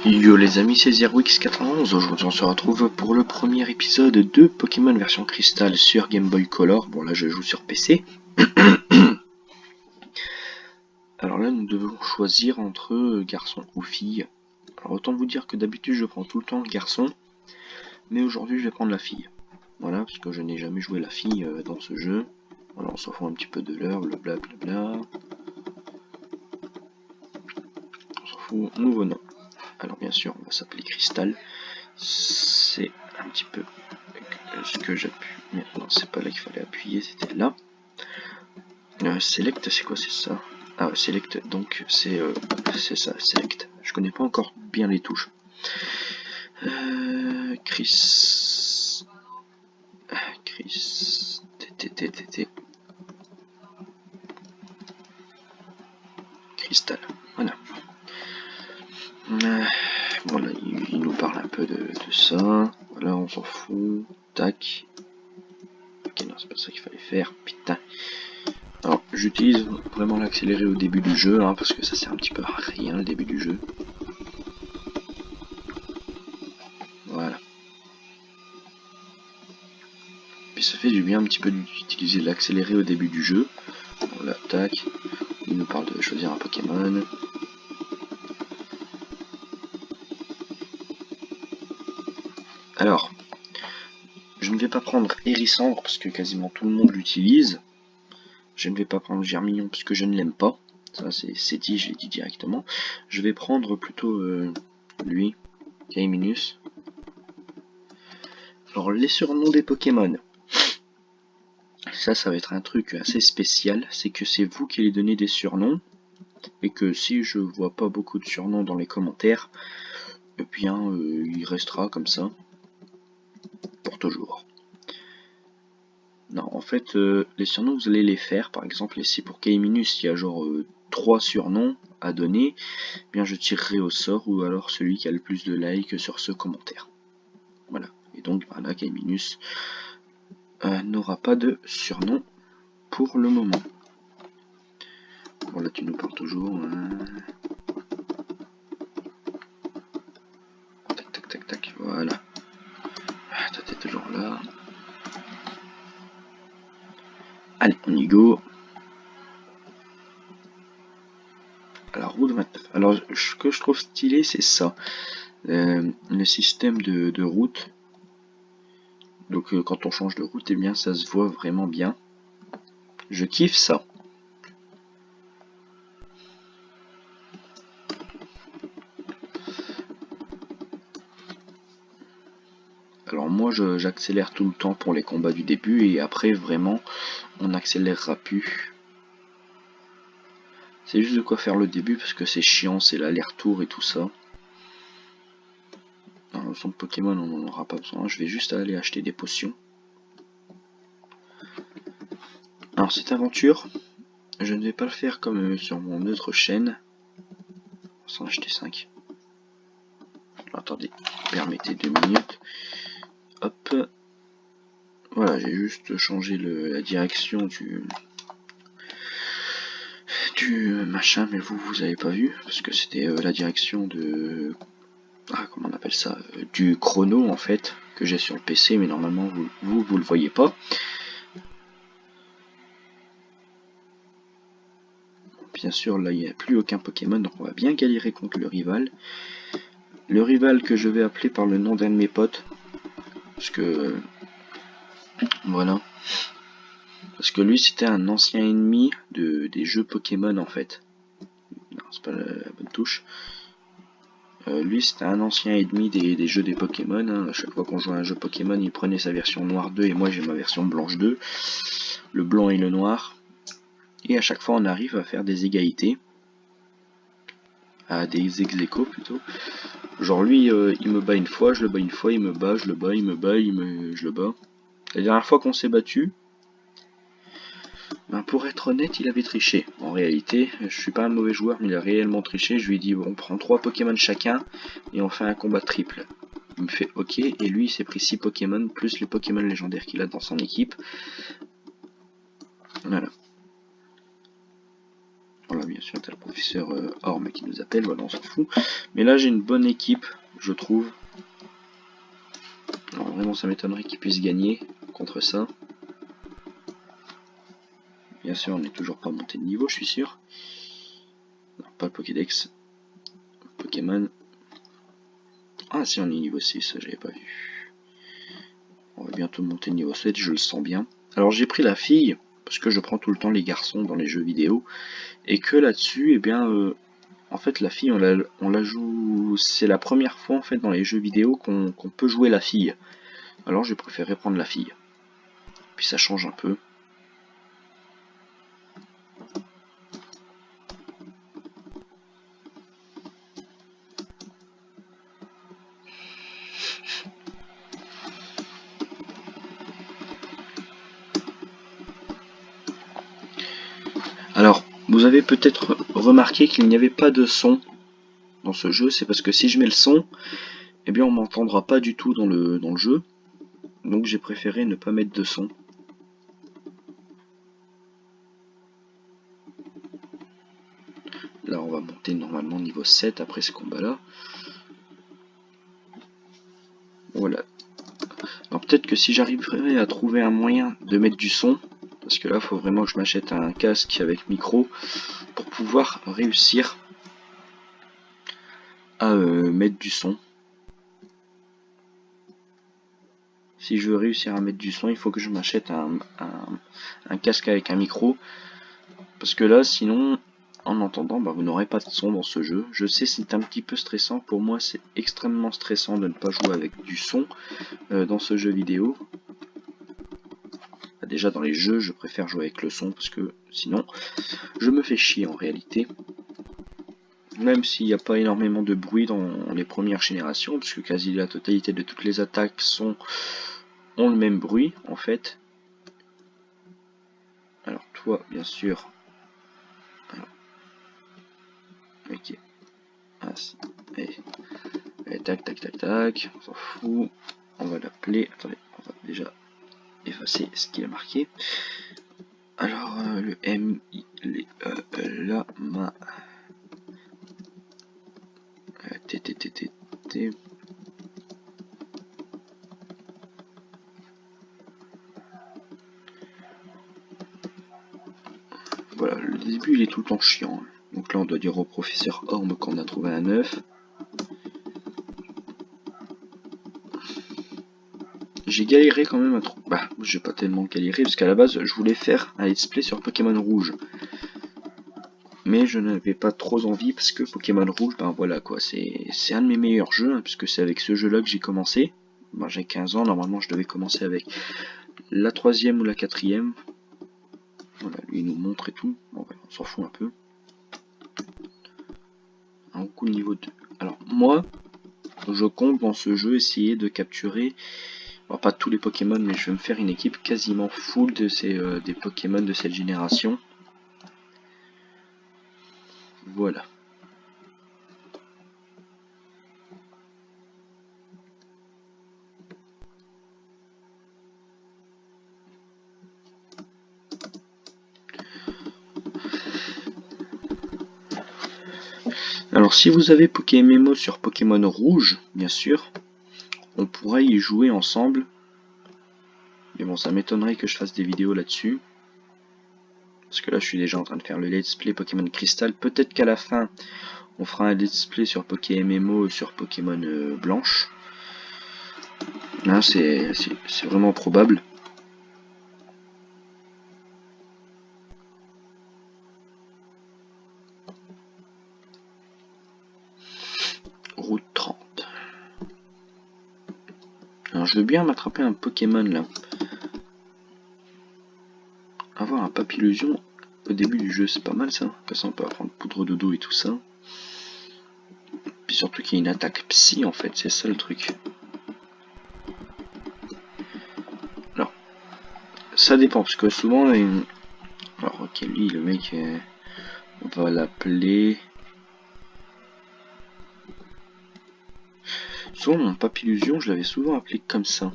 Yo les amis, c'est Zerwix91. Aujourd'hui on se retrouve pour le premier épisode de Pokémon version cristal sur Game Boy Color. Bon là je joue sur PC. Alors là nous devons choisir entre garçon ou fille. Alors autant vous dire que d'habitude je prends tout le temps le garçon, mais aujourd'hui je vais prendre la fille. Voilà, parce que je n'ai jamais joué la fille dans ce jeu. Voilà, on s'en fout un petit peu de l'heure, blablabla. On s'en fout, nouveau nom. Alors bien sûr on va s'appeler Cristal. C'est un petit peu ce que j'appuie. Mais non, c'est pas là qu'il fallait appuyer, c'était là. Select, c'est quoi, c'est ça? Ah, select, donc c'est ça, select. Je connais pas encore bien les touches. Chris. T. Cristal, voilà. Bon là, il nous parle un peu de ça. Voilà, on s'en fout. Tac. Ok, non, c'est pas ça qu'il fallait faire. Putain. Alors, j'utilise vraiment l'accéléré au début du jeu, hein, parce que ça sert un petit peu à rien, le début du jeu. Voilà. Puis ça fait du bien un petit peu d'utiliser l'accéléré au début du jeu. On l'attaque. Il nous parle de choisir un Pokémon. Alors, je ne vais pas prendre Hérissandre, parce que quasiment tout le monde l'utilise. Je ne vais pas prendre Germignon, parce que je ne l'aime pas. Ça, c'est dit, je l'ai dit directement. Je vais prendre plutôt lui, Kaiminus. Alors, les surnoms des Pokémon. Ça va être un truc assez spécial. C'est que c'est vous qui allez donner des surnoms. Et que si je vois pas beaucoup de surnoms dans les commentaires, eh bien, il restera comme ça. Pour toujours. Non, en fait, les surnoms, vous allez les faire. Par exemple, ici pour Kaiminus, il y a genre 3 surnoms à donner. Eh bien, je tirerai au sort, ou alors celui qui a le plus de likes sur ce commentaire. Voilà. Et donc, là, Kaiminus n'aura pas de surnom pour le moment. Bon, là, tu nous parles toujours. Tac, voilà. Toi, t'es toujours là. Allez, on y go. Alors, route 29. Alors, ce que je trouve stylé, c'est ça. Le système de route. Donc, quand on change de route, eh bien, ça se voit vraiment bien. Je kiffe ça. Alors moi j'accélère tout le temps pour les combats du début et après vraiment on n'accélérera plus. C'est juste de quoi faire le début parce que c'est chiant, c'est l'aller-retour et tout ça. Alors, son Pokémon on n'en aura pas besoin, je vais juste aller acheter des potions. Alors cette aventure, je ne vais pas le faire comme sur mon autre chaîne. On va s'en acheter 5. Attendez, permettez 2 minutes. Hop. Voilà, j'ai juste changé la direction du machin, mais vous avez pas vu, parce que c'était la direction de... Ah, comment on appelle ça, du chrono en fait, que j'ai sur le PC, mais normalement vous le voyez pas. Bien sûr, là, il n'y a plus aucun Pokémon, donc on va bien galérer contre le rival. Le rival que je vais appeler par le nom d'un de mes potes, parce que... Voilà. Parce que lui, c'était un ancien ennemi des jeux Pokémon, en fait. Non, c'est pas la bonne touche. Lui, c'était un ancien ennemi des jeux des Pokémon. Hein. À chaque fois qu'on jouait à un jeu Pokémon, il prenait sa version noire 2 et moi j'ai ma version blanche 2. Le blanc et le noir. Et à chaque fois, on arrive à faire des égalités. À des ex-aequo plutôt. Genre lui, il me bat une fois, je le bats une fois, il me bat, je le bats, il me bat, je le bats. La dernière fois qu'on s'est battu, ben pour être honnête, il avait triché. En réalité, je suis pas un mauvais joueur, mais il a réellement triché. Je lui ai dit, bon, on prend 3 Pokémon chacun et on fait un combat triple. Il me fait ok, et lui, il s'est pris 6 Pokémon, plus les Pokémon légendaires qu'il a dans son équipe. Voilà. Voilà, bien sûr, t'as le professeur Orme qui nous appelle, voilà, on s'en fout. Mais là, j'ai une bonne équipe, je trouve. Alors, vraiment, ça m'étonnerait qu'ils puissent gagner contre ça. Bien sûr, on n'est toujours pas monté de niveau, je suis sûr. Non, pas le Pokédex. Pokémon. Ah, si, on est niveau 6, ça, j'avais pas vu. On va bientôt monter niveau 7, je le sens bien. Alors, j'ai pris la fille, parce que je prends tout le temps les garçons dans les jeux vidéo. Et que là-dessus, eh bien, en fait, la fille, on la joue... C'est la première fois, en fait, dans les jeux vidéo qu'on peut jouer la fille. Alors, j'ai préféré prendre la fille. Puis ça change un peu. Alors, vous avez peut-être remarqué qu'il n'y avait pas de son dans ce jeu. C'est parce que si je mets le son, eh bien, on m'entendra pas du tout dans le jeu. Donc, j'ai préféré ne pas mettre de son. Là, on va monter normalement niveau 7 après ce combat-là. Voilà. Alors peut-être que si j'arriverai à trouver un moyen de mettre du son, parce que là, il faut vraiment que je m'achète un casque avec micro pour pouvoir réussir à mettre du son. Si je veux réussir à mettre du son, il faut que je m'achète un casque avec un micro. Parce que là, sinon, en entendant, vous n'aurez pas de son dans ce jeu. Je sais, c'est un petit peu stressant. Pour moi, c'est extrêmement stressant de ne pas jouer avec du son dans ce jeu vidéo. Déjà, dans les jeux, je préfère jouer avec le son, parce que sinon, je me fais chier en réalité. Même s'il n'y a pas énormément de bruit dans les premières générations, puisque quasi la totalité de toutes les attaques ont le même bruit, en fait. Alors, toi, bien sûr... Alors, ok. Ah, si. Allez. Allez, tac, tac, tac, tac. On s'en fout. On va l'appeler. Attendez, on va déjà effacer ce qu'il a marqué. Alors, le M, I, les la, ma, T, T, T, T, T. Voilà, le début il est tout le temps chiant. Donc là on doit dire au professeur Orme qu'on a trouvé un œuf. J'ai galéré quand même à trouver... Bah, j'ai pas tellement galéré parce qu'à la base je voulais faire un let's play sur Pokémon Rouge. Mais je n'avais pas trop envie parce que Pokémon Rouge, ben voilà quoi, c'est un de mes meilleurs jeux, hein, puisque c'est avec ce jeu là que j'ai commencé. Ben, j'ai 15 ans, normalement je devais commencer avec la 3e ou la 4e. Voilà, lui il nous montre et tout. Bon, ouais, on s'en fout un peu. Un coup de niveau 2. Alors moi, je compte dans ce jeu essayer de capturer, alors pas tous les Pokémon, mais je vais me faire une équipe quasiment full de des Pokémon de cette génération. Voilà. Alors si vous avez Pokémon sur Pokémon Rouge, bien sûr, on pourrait y jouer ensemble. Mais bon, ça m'étonnerait que je fasse des vidéos là-dessus. Parce que là, je suis déjà en train de faire le let's play Pokémon Crystal. Peut-être qu'à la fin, on fera un let's play sur Pokémon sur Pokémon Blanche. Là, c'est vraiment probable. Route 30. Alors, je veux bien m'attraper un Pokémon là. Avoir un Papillusion au début du jeu, c'est pas mal ça. Comme ça, on peut apprendre poudre de dos et tout ça. Puis surtout qu'il y a une attaque psy en fait, c'est ça le truc. Alors, ça dépend parce que souvent, alors ok, lui, le mec, on va l'appeler. Souvent, mon Papillusion, je l'avais souvent appelé comme ça.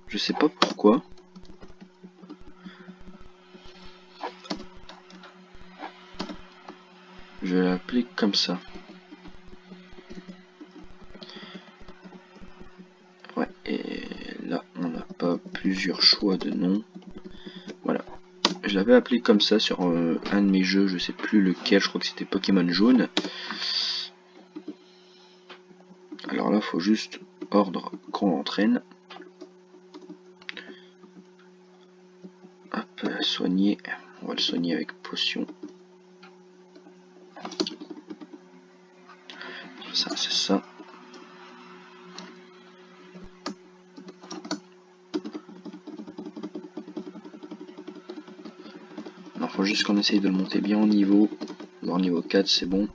Je sais pas pourquoi. vais l'appeler comme ça. Ouais, et là, on n'a pas plusieurs choix de nom. Voilà. Je l'avais appelé comme ça sur un de mes jeux, je sais plus lequel, je crois que c'était Pokémon Jaune. Alors là, faut juste ordre qu'on l'entraîne. Hop, soigner. On va le soigner avec potion. Ça, c'est ça. Alors, faut juste qu'on essaye de le monter bien en niveau. Genre niveau 4, c'est bon.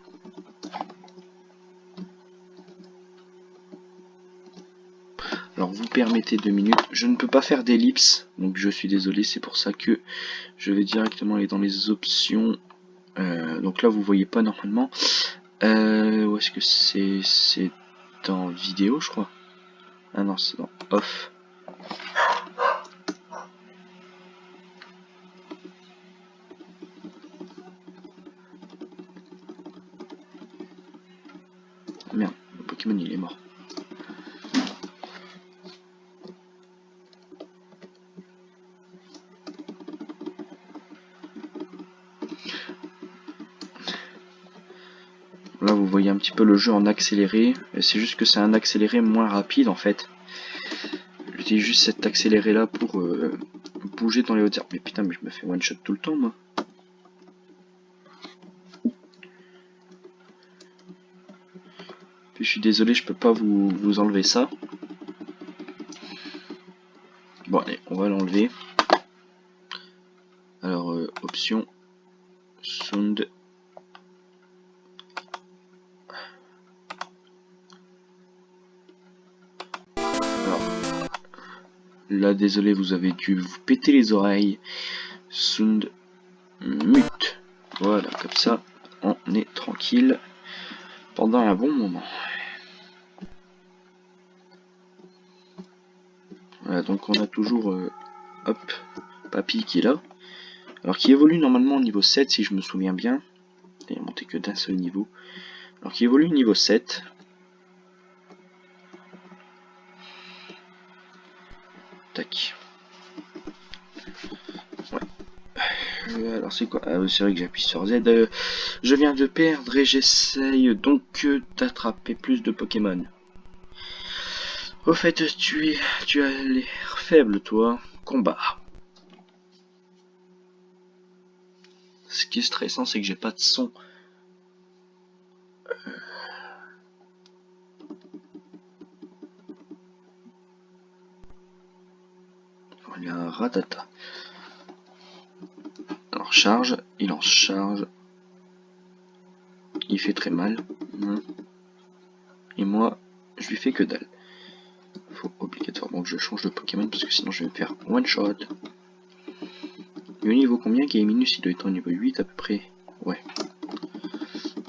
Alors, vous permettez 2 minutes. Je ne peux pas faire d'ellipse, donc je suis désolé. C'est pour ça que je vais directement aller dans les options. Donc là, vous voyez pas normalement. Où est-ce que c'est dans vidéo, je crois. Ah non, c'est dans off. Merde, le Pokémon il est mort. Là vous voyez un petit peu le jeu en accéléré. C'est juste que c'est un accéléré moins rapide en fait. J'utilise juste cet accéléré là pour bouger dans les hautes herbes. Mais putain, mais je me fais one shot tout le temps moi. Puis je suis désolé, je peux pas vous enlever ça. Bon allez, on va l'enlever. Alors option sound. Alors là désolé, vous avez dû vous péter les oreilles. Sound mute. Voilà, comme ça on est tranquille pendant un bon moment. Voilà, donc on a toujours hop, Papy qui est là. Alors qui évolue normalement au niveau 7 si je me souviens bien. Il est monté que d'un seul niveau. Alors qui évolue au niveau 7. Tac. Ouais. Alors c'est quoi? C'est vrai que j'appuie sur Z. Je viens de perdre et j'essaye donc d'attraper plus de Pokémon. Au fait, tu as l'air faible toi. Combat. Ce qui est stressant, c'est que j'ai pas de son. Il y a un ratata. Alors charge, il lance charge. Il fait très mal. Et moi, je lui fais que dalle. Faut obligatoirement que je change de Pokémon parce que sinon je vais me faire one shot. Il est au niveau combien Gaiminus? Il doit être au niveau 8 à peu près. Ouais.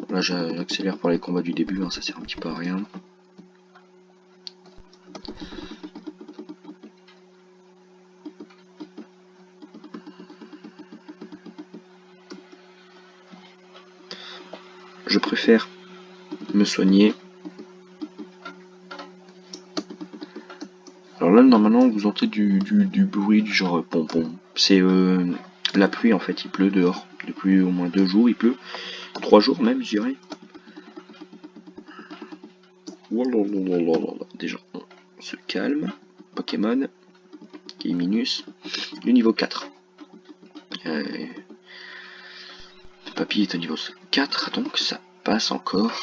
Là j'accélère pour les combats du début, hein, ça sert un petit peu à rien. Je préfère me soigner. Alors là normalement vous entendez du bruit du genre pompon. C'est la pluie en fait, il pleut dehors. Depuis au moins 2 jours il pleut. 3 jours même je dirais. Déjà on se calme. Pokémon. Gaiminus. Du niveau 4. Papy est au niveau 4 donc ça passe encore.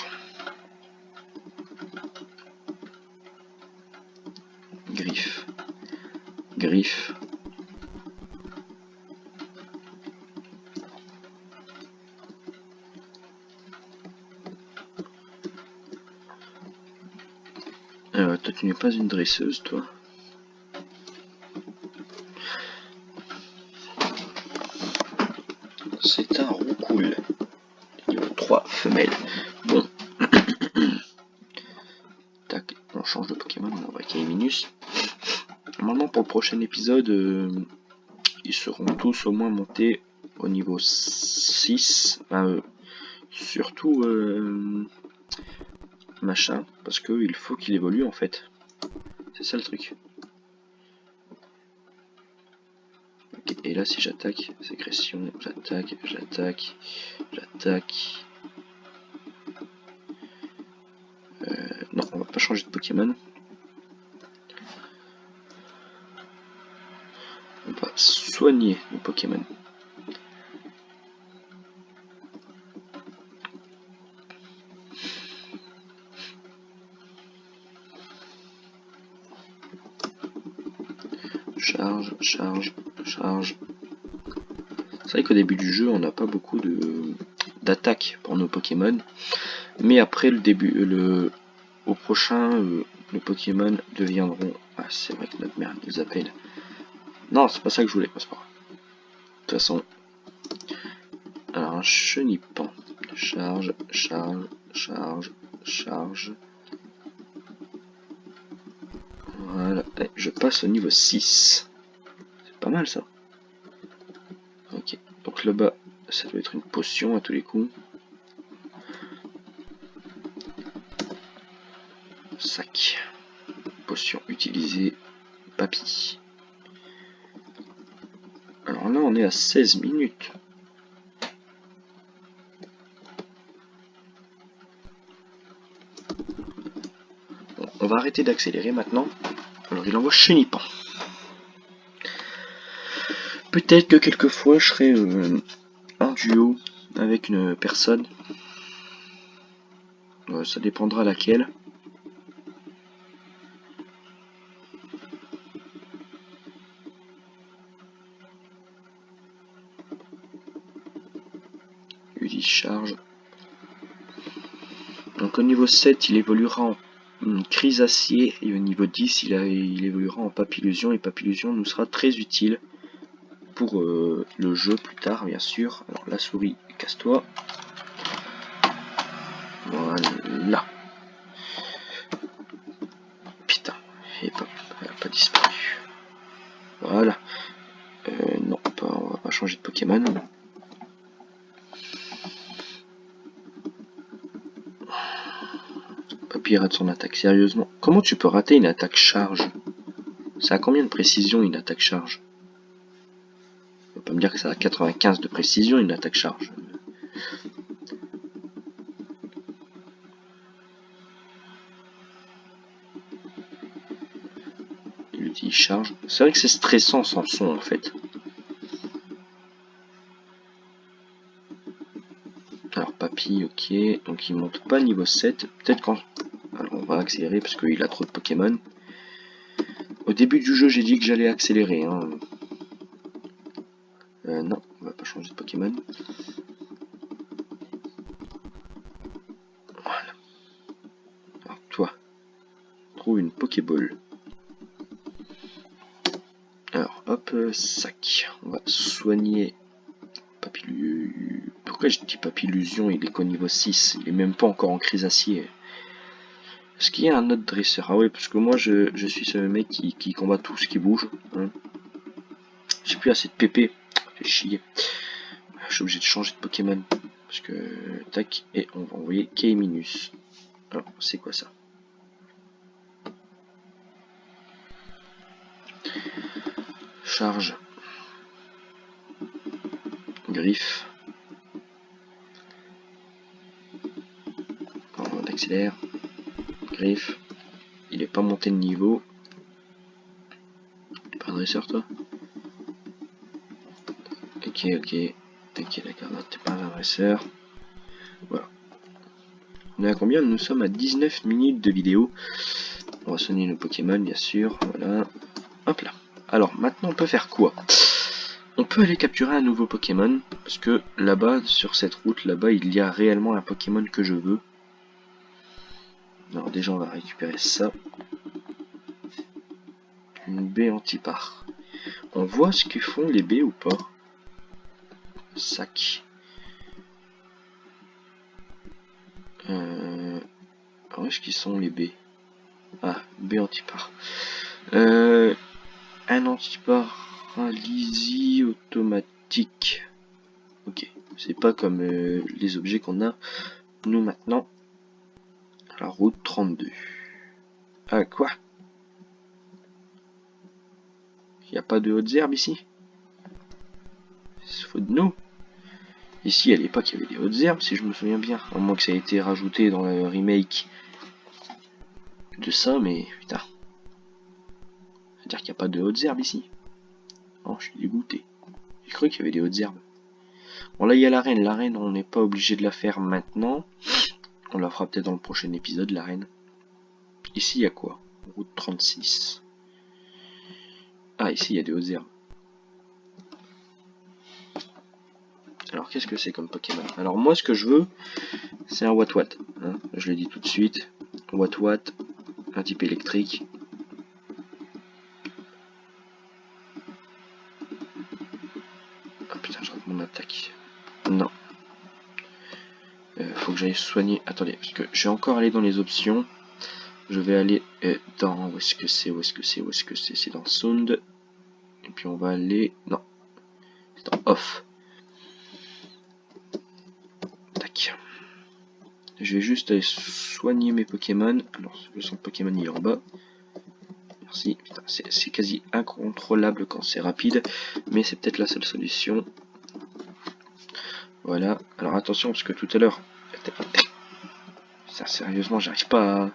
Griffe. Griffe. Toi tu n'es pas une dresseuse toi. C'est un roucoule. Niveau 3 femelle. Bon. Tac, on change de Pokémon, on va Gaiminus. Normalement pour le prochain épisode, ils seront tous au moins montés au niveau 6. surtout machin, parce que il faut qu'il évolue en fait. C'est ça le truc. Okay. Et là si j'attaque, sécrétion, j'attaque. Non, on va pas changer de Pokémon. On va soigner nos Pokémon. Charge. C'est vrai qu'au début du jeu, on n'a pas beaucoup d'attaques pour nos Pokémon. Mais après le début, au prochain, nos Pokémon deviendront... Ah, c'est vrai que notre mère nous appelle. Non, c'est pas ça que je voulais, c'est pas grave. De toute façon... Alors, un chenipan. Charge. Voilà, et je passe au niveau 6. C'est pas mal ça. Ok, donc là-bas, ça doit être une potion à tous les coups. Sac. Potion utilisée. Papy. Alors là, on est à 16 minutes. Bon, on va arrêter d'accélérer maintenant. Alors il envoie Chenipan. Peut-être que quelquefois je serai en duo avec une personne. Ça dépendra laquelle. Lui charge. Donc au niveau 7, il évoluera en Chrysacier et au niveau 10, il évoluera en Papillusion et Papillusion nous sera très utile pour le jeu plus tard, bien sûr. Alors la souris, casse-toi. Voilà. Putain, elle n'a pas disparu. Voilà. Non, on va pas changer de Pokémon. Papy rate son attaque, sérieusement. Comment tu peux rater une attaque charge? Ça a combien de précision une attaque charge? On va pas me dire que ça a 95 de précision une attaque charge. Il dit charge. C'est vrai que c'est stressant sans son en fait. Alors Papy, ok, donc il monte pas niveau 7. Peut-être quand... Alors on va accélérer parce qu'il a trop de Pokémon. Au début du jeu j'ai dit que j'allais accélérer. Hein. Non, on va pas changer de Pokémon. Voilà. Alors toi, trouve une Pokéball. Alors hop, sac. On va soigner Papillusion. Pourquoi je dis Papillusion? Il est qu'au niveau 6. Il est même pas encore en Chrysacier. Est-ce qu'il y a un autre dresseur? Ah oui, parce que moi je suis ce mec qui combat tout ce qui bouge. Hein. J'ai plus assez de PP. Fait chier. Je suis obligé de changer de Pokémon. Parce que... Tac. Et on va envoyer K-Minus. Alors, c'est quoi ça? Charge. Griffe. On accélère. Griffe. Il est pas monté de niveau. T'es pas un dresseur toi? Ok, d'accord, t'es pas un dresseur. Voilà. On est à combien? Nous sommes à 19 minutes de vidéo. On va soigner nos Pokémon, bien sûr. Voilà. Hop là. Alors, maintenant, on peut faire quoi? On peut aller capturer un nouveau Pokémon. Parce que là-bas, sur cette route, là-bas, il y a réellement un Pokémon que je veux. Alors, déjà, on va récupérer ça. Une baie antipare. On voit ce que font les baies ou pas? Sac. Où est-ce qu'ils sont les baies? Ah, baie antipare. Un antiparalysie automatique. Ok. C'est pas comme les objets qu'on a nous maintenant. La route 32. Ah quoi? Il n'y a pas de hautes herbes ici? C'est faute de nous. Ici à l'époque il y avait des hautes herbes si je me souviens bien. À moins que ça ait été rajouté dans le remake de ça, mais putain. C'est-à-dire qu'il n'y a pas de hautes herbes ici. Oh, je suis dégoûté. J'ai cru qu'il y avait des hautes herbes. Bon là il y a l'arène. L'arène on n'est pas obligé de la faire maintenant. On la fera peut-être dans le prochain épisode, l'arène. Ici il y a quoi? Route 36. Ah ici il y a des hautes herbes. Alors qu'est-ce que c'est comme Pokémon? Alors moi ce que je veux, c'est un Watwat. Hein, je le dis tout de suite. Watwat, un type électrique. Ah putain, je rate mon attaque. Non. Faut que j'aille soigner. Attendez, parce que je vais encore aller dans les options. Je vais aller dans... Où est-ce que c'est? Où est-ce que c'est? Où est-ce que c'est? C'est dans Sound. Et puis on va aller... Non. C'est dans Off. Tac. Je vais juste aller soigner mes Pokémon. Alors, le centre Pokémon il est en bas. Merci. C'est quasi incontrôlable quand c'est rapide. Mais c'est peut-être la seule solution. Voilà. Alors attention, parce que tout à l'heure... Ça, sérieusement, j'arrive pas à...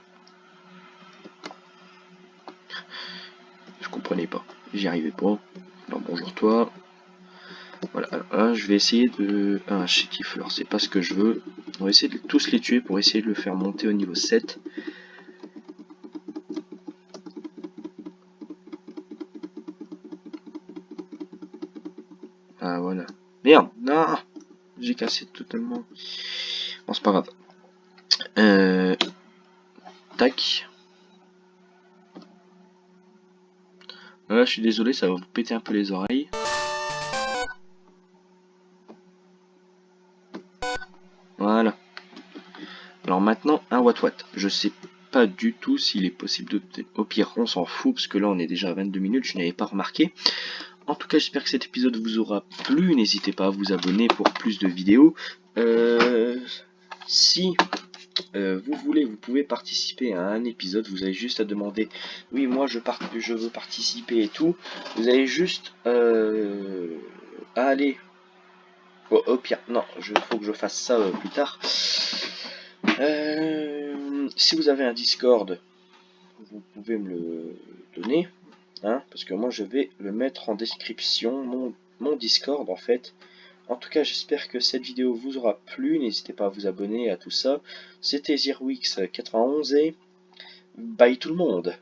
Je comprenais pas. J'y arrivais pas. Alors bonjour toi. Voilà, alors là, je vais essayer de... Un chétifleur, c'est pas ce que je veux. On va essayer de tous les tuer pour essayer de le faire monter au niveau 7. Ah voilà. Merde, non. J'ai cassé totalement. Bon, c'est pas grave. Tac. Là, je suis désolé, ça va vous péter un peu les oreilles. Voilà. Alors maintenant, un Watwat. Je sais pas du tout s'il est possible de... Au pire, on s'en fout, parce que là, on est déjà à 22 minutes, je n'avais pas remarqué. En tout cas, j'espère que cet épisode vous aura plu. N'hésitez pas à vous abonner pour plus de vidéos. Si vous voulez, vous pouvez participer à un épisode. Vous avez juste à demander, oui, moi je veux participer et tout. Vous avez juste à aller... au pire, non, faut que je fasse ça plus tard. Si vous avez un Discord, vous pouvez me le donner. Hein, parce que moi je vais le mettre en description, mon Discord en fait. En tout cas j'espère que cette vidéo vous aura plu, n'hésitez pas à vous abonner à tout ça. C'était Zirwix91 et bye tout le monde.